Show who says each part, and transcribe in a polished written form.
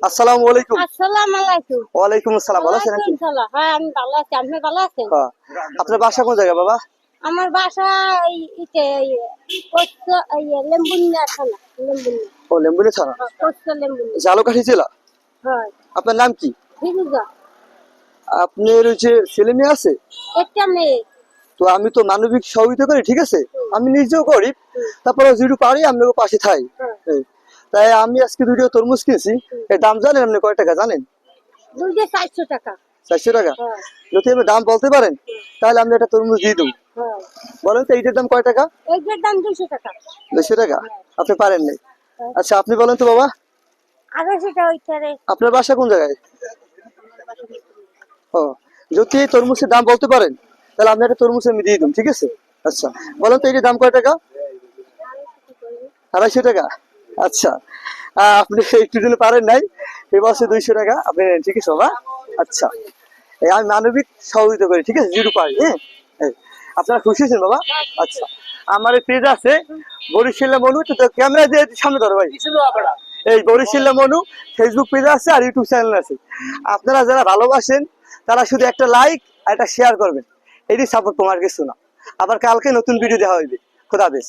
Speaker 1: আসসালামু আলাইকুম।
Speaker 2: আসসালামু আলাইকুম।
Speaker 1: ওয়ালাইকুম আসসালাম। ভালো আছেন নাকি?
Speaker 2: হ্যাঁ আমি ভালো আছি। আপনি ভালো আছেন?
Speaker 1: হ্যাঁ। আপনার বাসা কোন জায়গায় বাবা?
Speaker 2: আমার বাসা এই লেম্বুনিয়া থানা। লেম্বুনিয়া।
Speaker 1: ও লেম্বুরে থানা।
Speaker 2: পোস্ত লেম্বুনিয়া।
Speaker 1: ঝালকাঠি জেলা।
Speaker 2: হয়।
Speaker 1: আপনার নাম কি?
Speaker 2: ফিরুজা।
Speaker 1: আপনার ওই যে ছেলে মেয়ে আছে?
Speaker 2: একটা মেয়ে।
Speaker 1: তো আমি তো মানবিক সহযোগিতা করি, ঠিক আছে? আমি নিজেও করি, তারপরে যেটুকু পারি আপনাকে পাশে থাই। এই, তাই আমি আজকে দুটো তরমুজ কিনছি। এর দাম জানেন আপনি কয় টাকা জানেন?
Speaker 2: দুইটা 400 টাকা।
Speaker 1: 400 টাকা।
Speaker 2: হ্যাঁ।
Speaker 1: যদি আপনি দাম বলতে পারেন তাহলে আমি একটা তরমুজ দিয়ে দেবো।
Speaker 2: হ্যাঁ।
Speaker 1: বলেন তো এইটার দাম কয় টাকা?
Speaker 2: এইটার দাম 200 টাকা।
Speaker 1: 200 টাকা। আপনি পারেন নাই। আচ্ছা আপনি বলেন তো বাবা,
Speaker 2: 250 টাকা ওইটারে।
Speaker 1: আপনার বাসা কোন জায়গায়? ও, যদি এই তরমুজের দাম বলতে পারেন তাহলে আমি একটা তরমুজ আমি দিয়ে দিন, ঠিক আছে? আচ্ছা বলেন তো এটার দাম কয় টাকা? 250 টাকা। আচ্ছা আপনি একটু দিনে পারেন নাই, এই বছর 200 টাকা আপনি নেন, ঠিক আছে বাবা? আচ্ছা এই আমি মানবিক সহযোগিতা করি, ঠিক আছে, যেটুকু পারি। হ্যাঁ এই, আপনারা খুশি হয়েছেন বাবা? আচ্ছা আমার এই পেজ আছে বরিশাল্লা মনু, তো ক্যামেরা দিয়ে সামনে ধরো ভাই। এই বরিশাল্লা মনু ফেসবুক পেজ আছে আর ইউটিউব চ্যানেল আছে। আপনারা যারা ভালোবাসেন তারা শুধু একটা লাইক আর একটা শেয়ার করবেন, এটি সাপোর্ট, তোমার কিছু না। আবার কালকে নতুন ভিডিও দেওয়া হইবে। খোদা হাফেজ।